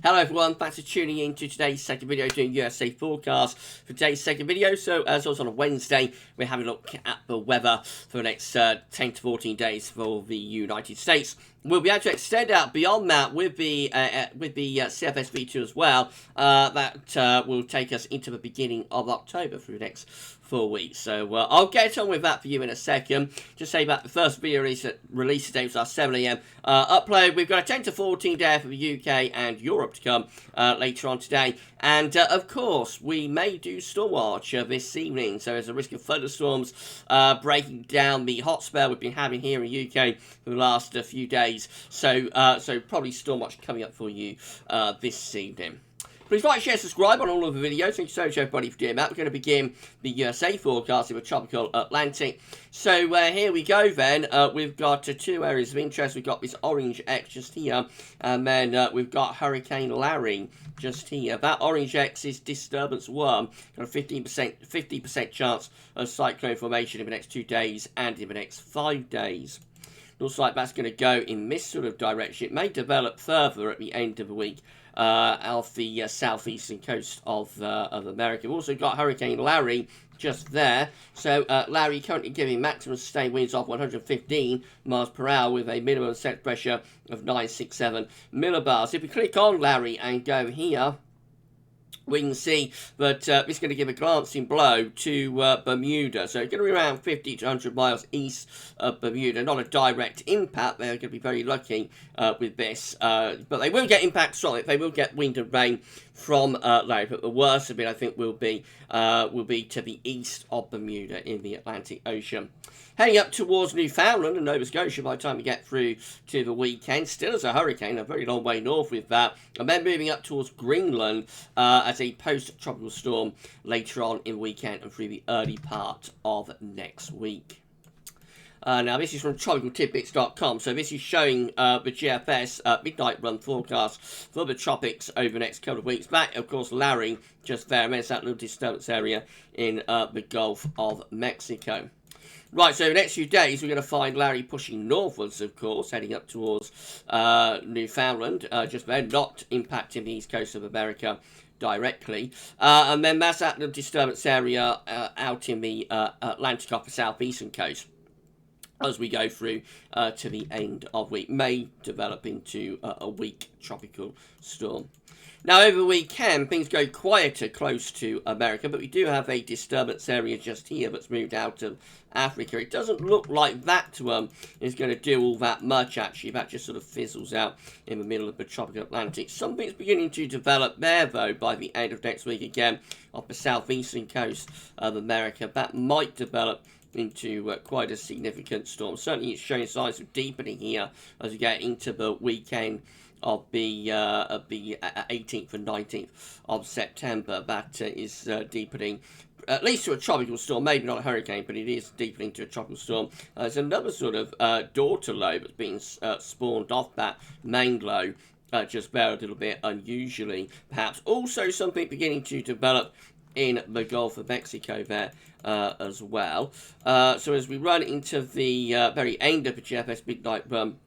Hello everyone, thanks for tuning in to today's second video doing USA forecast for today's second video. So as always on a Wednesday, we're having a look at the weather for the next 10 to 14 days for the United States. We'll be able to extend out beyond that with the CFS V2 as well. That will take us into the beginning of October for the next 4 weeks. So I'll get on with that for you in a second. Just say that the first video release today was our 7 AM upload. We've got a 10 to 14 day for the UK and Europe to come later on today. And of course, we may do storm watch this evening. So there's a risk of thunderstorms breaking down the hot spell we've been having here in the UK for the last few days. So probably storm watch coming up for you this evening. Please like, share, subscribe on all of the videos. Thank you so much, everybody, for doing that. We're going to begin the USA forecast of a tropical Atlantic. So here we go then. We've got two areas of interest. We've got this orange X just here, and then we've got Hurricane Larry just here. That orange X is disturbance 1. Got a 50% chance of cyclone formation in the next 2 days and in the next 5 days. Looks like that's going to go in this sort of direction. It may develop further at the end of the week off the southeastern coast of America. We've also got Hurricane Larry just there. So Larry currently giving maximum sustained winds of 115 miles per hour with a minimum set pressure of 967 millibars. If we click on Larry and go here, we can see that it's going to give a glancing blow to Bermuda. So it's going to be around 50 to 100 miles east of Bermuda. Not a direct impact. They're going to be very lucky with this. But they will get impacts from it. They will get wind and rain from Larry. But the worst of it, I think, will be to the east of Bermuda in the Atlantic Ocean. Heading up towards Newfoundland and Nova Scotia by the time we get through to the weekend. Still as a hurricane, a very long way north with that. And then moving up towards Greenland as a post-tropical storm later on in the weekend and through the early part of next week. Now, this is from tropicaltidbits.com, so this is showing the GFS midnight run forecast for the tropics over the next couple of weeks. Back, of course, Larry just there, and there's that little disturbance area in the Gulf of Mexico. Right, so the next few days, we're going to find Larry pushing northwards, of course, heading up towards Newfoundland, just there, not impacting the east coast of America directly. And then that's that little disturbance area out in the Atlantic off the southeastern coast as we go through to the end of week. May develop into a weak tropical storm. Now, over the weekend, things go quieter close to America, but we do have a disturbance area just here that's moved out of Africa. It doesn't look like that is going to do all that much, actually. That just sort of fizzles out in the middle of the tropical Atlantic. Something's beginning to develop there, though, by the end of next week, again, off the southeastern coast of America. That might develop into quite a significant storm. Certainly, it's showing signs of deepening here as we get into the weekend of the 18th and 19th of September. That is deepening, at least to a tropical storm, maybe not a hurricane, but it is deepening to a tropical storm. There's another sort of daughter low that's being spawned off that main low, just there a little bit unusually, perhaps. Also something beginning to develop in the Gulf of Mexico there as well. So as we run into the very end of the GFS midnight run,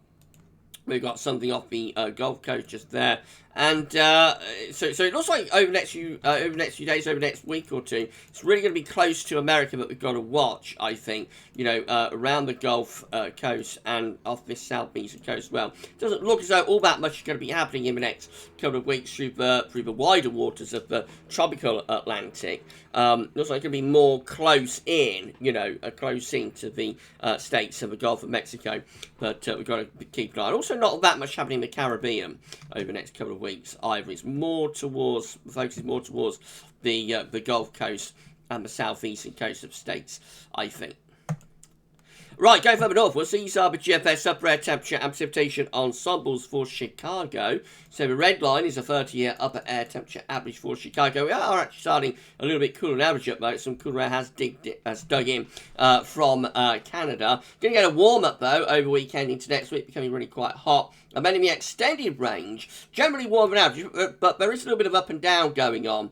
we've got something off the Gulf Coast just there. And so it looks like over the next few days, over the next week or two, it's really going to be close to America that we've got to watch, I think, you know, around the Gulf Coast and off this southeastern coast as well. It doesn't look as though all that much is going to be happening in the next couple of weeks through the wider waters of the tropical Atlantic. Looks like it's going to be more close in, you know, close in to the states of the Gulf of Mexico. But we've got to keep an eye on. Also, not that much happening in the Caribbean over the next couple of weeks either. It's more towards, focuses more towards the Gulf Coast and the southeastern coast of states, I think. Right, going further northwards, these are the GFS upper air temperature and precipitation ensembles for Chicago. So the red line is a 30-year upper air temperature average for Chicago. We are actually starting a little bit cooler than average up though. Some cooler air has dug in from Canada. Going to get a warm up though over the weekend into next week, becoming really quite hot. And then in the extended range, generally warmer than average, but there is a little bit of up and down going on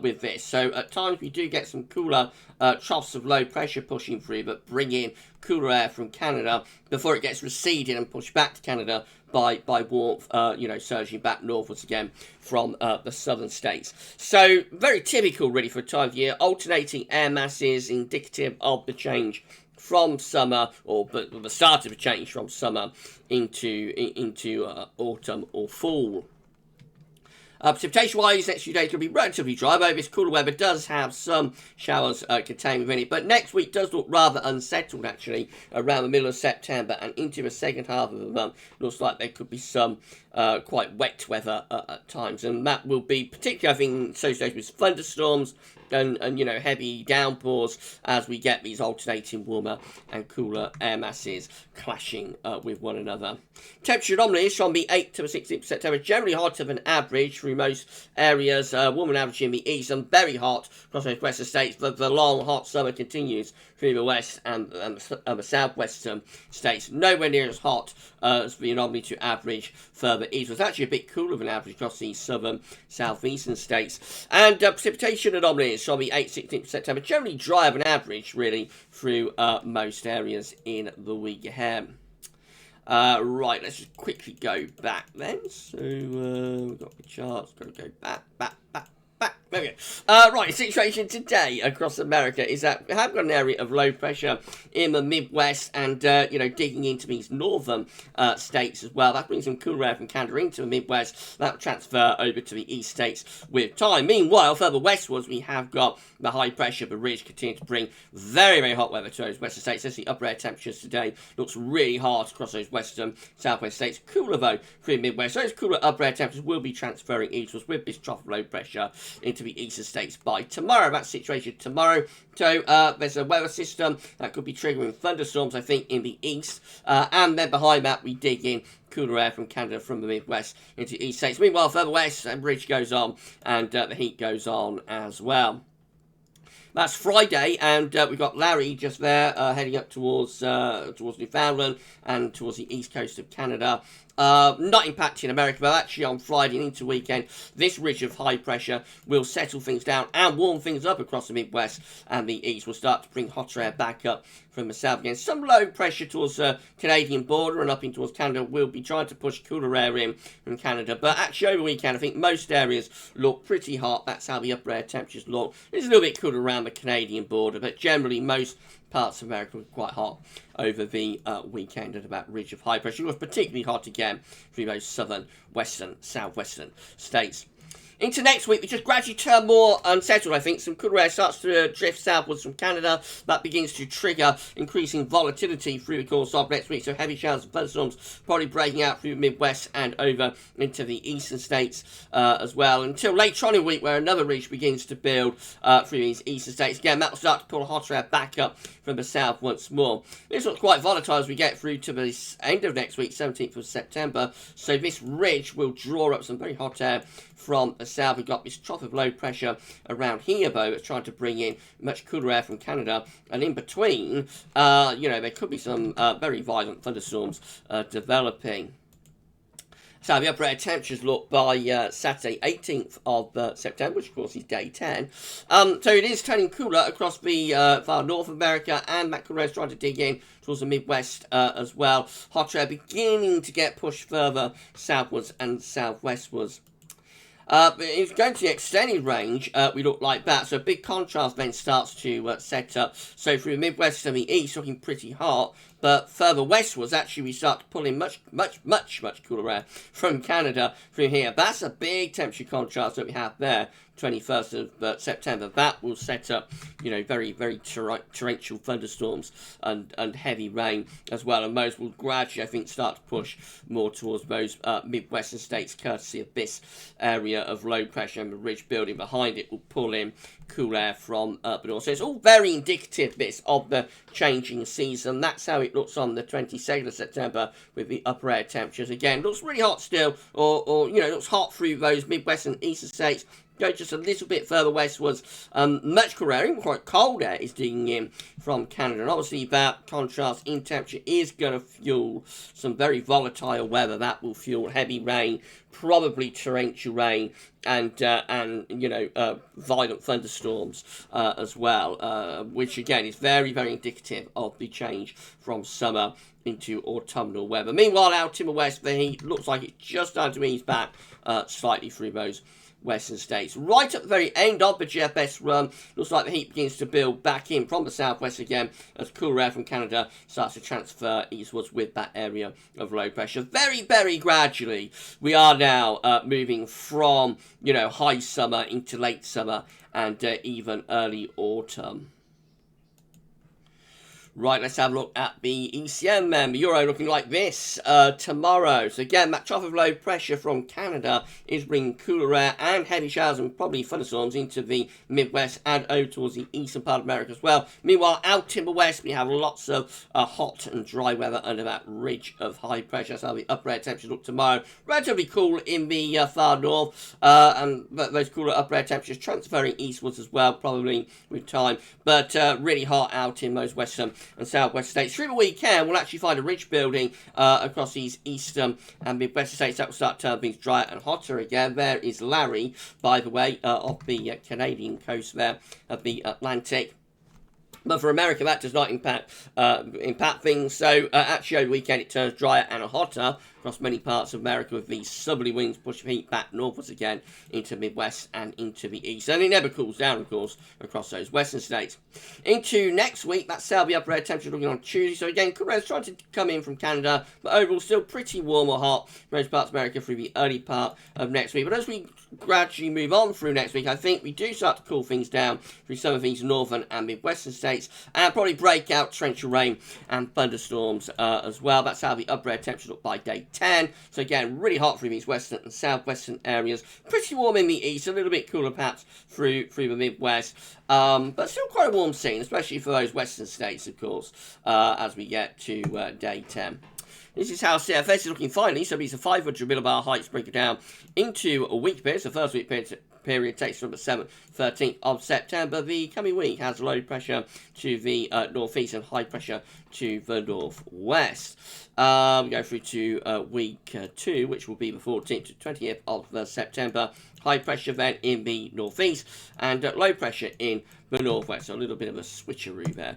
with this. So at times we do get some cooler troughs of low pressure pushing through, but bring in cooler air from Canada before it gets receded and pushed back to Canada by warmth, surging back northwards again from the southern states. So very typical, really, for a time of year. Alternating air masses, indicative of the change from summer, or the start of a change from summer into autumn or fall. Precipitation-wise, next few days will be relatively dry, though this cooler weather does have some showers contained within it. But next week does look rather unsettled, actually, around the middle of September and into the second half of the month. Looks like there could be some quite wet weather at times, and that will be particularly, I think, associated with thunderstorms and heavy downpours as we get these alternating warmer and cooler air masses clashing with one another. Temperature anomalies from the 8th to the 16th of September, generally hotter than average through most areas, warmer than average in the east and very hot across most western states, but the long hot summer continues through the west and the southwestern states. Nowhere near as hot as the anomaly to average further east. It was actually a bit cooler than average across the southern southeastern states. And precipitation anomalies from the 8th 16th of September, generally drier than average, really, through most areas in the week ahead. Right, let's just quickly go back then. So, we've got the charts, got to go back. There we go. Right, the situation today across America is that we have got an area of low pressure in the Midwest and, digging into these northern states as well. That brings some cooler air from Canada into the Midwest. That will transfer over to the east states with time. Meanwhile, further westwards, we have got the high pressure, the ridge continuing to bring very, very hot weather to those western states. As the upper air temperatures today looks really hard across those western, southwest states. Cooler, though, through the Midwest. So those cooler upper air temperatures will be transferring eastwards with this trough of low pressure into the eastern states by tomorrow. That situation tomorrow. So there's a weather system that could be triggering thunderstorms, I think, in the east. And then behind that, we dig in cooler air from Canada from the Midwest into the east states. Meanwhile, further west, the ridge goes on and the heat goes on as well. That's Friday, and we've got Larry just there, heading up towards Newfoundland and towards the east coast of Canada. Not impacting America, but actually on Friday and into weekend, this ridge of high pressure will settle things down and warm things up across the Midwest and the east. Will start to bring hotter air back up from the south again. Some low pressure towards the Canadian border and up in towards Canada will be trying to push cooler air in from Canada. But actually over the weekend, I think most areas look pretty hot. That's how the upper air temperatures look. It's a little bit cooler around the Canadian border, but generally most parts of America were quite hot over the weekend at about ridge of high pressure. It was particularly hot again through those southern, western, southwestern states. Into next week, we just gradually turn more unsettled, I think. Some cooler air starts to drift southwards from Canada. That begins to trigger increasing volatility through the course of next week. So heavy showers and thunderstorms probably breaking out through the Midwest and over into the eastern states as well. Until later on in the week, where another ridge begins to build through these eastern states. Again, that will start to pull hotter air back up from the south once more. This looks quite volatile as we get through to the end of next week, 17th of September. So this ridge will draw up some very hot air from the south. We've got this trough of low pressure around here, though, that's trying to bring in much cooler air from Canada. And in between, there could be some very violent thunderstorms developing. So the upper air temperatures look by Saturday, 18th of September, which of course is day 10. So it is turning cooler across the far North America, and that cooler air is trying to dig in towards the Midwest as well. Hot air beginning to get pushed further southwards and southwestwards. If going to the extended range, we look like that. So a big contrast then starts to set up. So through the Midwest and the east, looking pretty hot. But further westwards, actually, we start to pull in much cooler air from Canada through here. That's a big temperature contrast that we have there. 21st of September. That will set up, very, very torrential thunderstorms and heavy rain as well. And those will gradually, I think, start to push more towards those Midwestern states, courtesy of this area of low pressure, and the ridge building behind it will pull in cool air from up north. So it's all very indicative, bits of the changing season. That's how it looks on the 22nd of September with the upper air temperatures. Again, looks really hot still, or looks hot through those Midwestern eastern states. go just a little bit further westwards, much cooler air, even quite cold air is digging in from Canada. And obviously that contrast in temperature is going to fuel some very volatile weather. That will fuel heavy rain, probably torrential rain, and violent thunderstorms as well, which again is very, very indicative of the change from summer into autumnal weather. Meanwhile, out in the west, the heat looks like it's just starting to ease back slightly through those western states. Right at the very end of the GFS run, looks like the heat begins to build back in from the southwest again as cooler air from Canada starts to transfer eastwards with that area of low pressure. Very, very gradually, we are now moving from, high summer into late summer and even early autumn. Right, let's have a look at the ECM then. The Euro looking like this tomorrow. So again, that trough of low pressure from Canada is bringing cooler air and heavy showers and probably thunderstorms into the Midwest and over towards the eastern part of America as well. Meanwhile, out in the west, we have lots of hot and dry weather under that ridge of high pressure. So the upper air temperatures look tomorrow relatively cool in the far north, and those cooler upper air temperatures transferring eastwards as well, probably with time, but really hot out in those western and southwest states. Through the weekend, we'll actually find a ridge building across these eastern and midwestern states that will start turning things drier and hotter again. There is Larry, by the way, off the Canadian coast there of the Atlantic. But for America, that does not impact things. So actually, over the weekend, it turns drier and hotter across many parts of America with these southerly winds pushing heat back northwards again into the Midwest and into the East. And it never cools down, of course, across those western states. Into next week, that's the upper air temperature looking on Tuesday. So again, cooler air is trying to come in from Canada, but overall still pretty warm or hot for most parts of America through the early part of next week. But as we gradually move on through next week, I think we do start to cool things down through some of these northern and midwestern states, and probably break out torrential rain and thunderstorms as well. That's how the upper air temperature look by day 10. So again, really hot through these western and southwestern areas. Pretty warm in the east, a little bit cooler perhaps through the Midwest. But still quite a warm scene, especially for those western states, of course, as we get to day 10. This is how CFS is looking finally. So these are 500 millibar heights breaking down into a week period. So first week period takes from the 7th, 13th of September. The coming week has low pressure to the northeast and high pressure to the northwest. We go through to week 2, which will be the 14th to 20th of September. High pressure then in the northeast and low pressure in the northwest. So a little bit of a switcheroo there.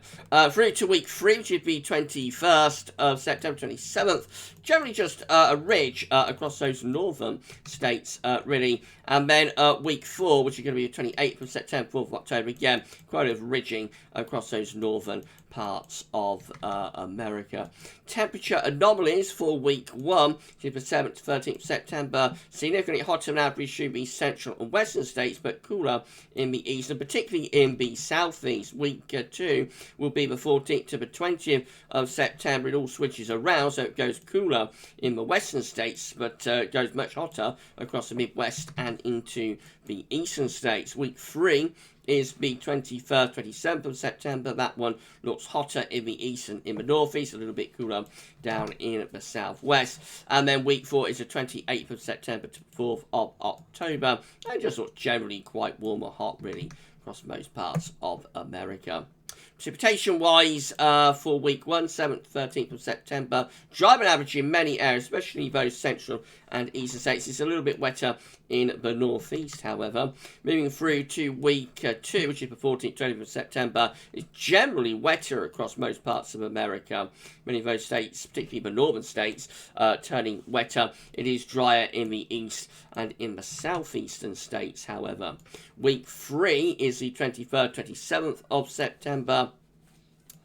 Through to week 3, which would be 21st of September, 27th. Generally just a ridge across those northern states, really. And then week 4, which is going to be the 28th of September, 4th of October. Again, quite a ridging across those northern parts of America. Temperature anomalies for week 1, which is the 7th to 13th September. Significantly hotter than average through the central and western states, but cooler in the east, and particularly in the southeast. Week 2 will be the 14th to the 20th of September. It all switches around, so it goes cooler in the western states, but goes much hotter across the Midwest and into the eastern states. Week 3 is the 21st, 27th of September. That one looks hotter in the east and in the northeast, a little bit cooler down in the southwest. And then week 4 is the 28th of September to 4th of October, and just sort of generally quite warm or hot, really, across most parts of America. Precipitation-wise, for week 1, 7th, 13th of September, dry and average in many areas, especially those central and eastern states. It's a little bit wetter in the northeast, however. Moving through to week 2, which is the 14th, 20th of September, it's generally wetter across most parts of America. Many of those states, particularly the northern states, turning wetter. It is drier in the east and in the southeastern states, however. Week 3 is the 23rd, 27th of September.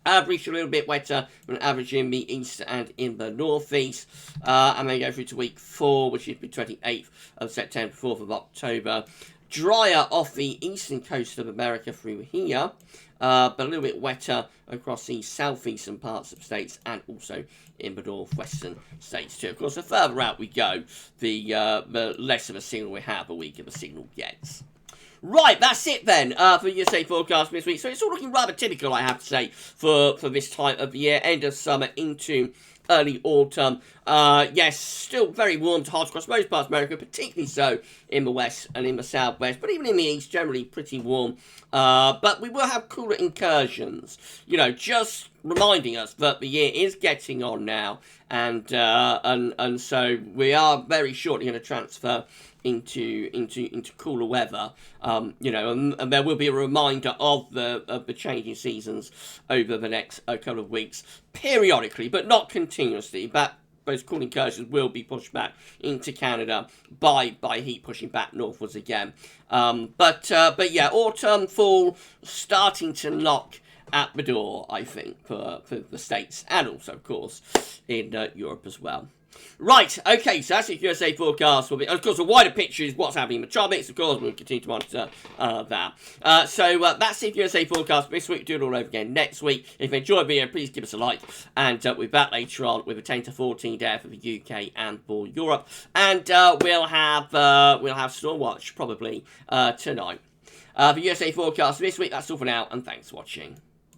Average a little bit wetter than average in the east and in the northeast. And then go through to week 4, which is the 28th of September, 4th of October. Drier off the eastern coast of America through here, but a little bit wetter across the southeastern parts of states and also in the northwestern states too. Of course, the further out we go, the less of a signal we have, the weaker the signal gets. Right, that's it then for USA forecast this week. So it's all looking rather typical, I have to say, for this time of the year, end of summer into early autumn. Yes, still very warm to hard across most parts of America, particularly so in the west and in the southwest, but even in the east, generally pretty warm. But we will have cooler incursions, you know, just reminding us that the year is getting on now, and so we are very shortly going to transfer into cooler weather, you know, and there will be a reminder of the changing seasons over the next couple of weeks, periodically, but not continuously. But those cool incursions will be pushed back into Canada by heat pushing back northwards again. But yeah, autumn, fall starting to knock at the door, I think, for the States and also, of course, in Europe as well. Right, okay, so that's the USA forecast. Will be, of course, a wider picture is what's happening in the tropics. Of course, we'll continue to monitor that. So that's the USA forecast this week. Do it all over again next week. If you enjoyed the video, please give us a like. And we'll be back later on with a 10 to 14 day for the UK and for Europe. And we'll have Stormwatch probably tonight. The USA forecast this week. That's all for now, and thanks for watching.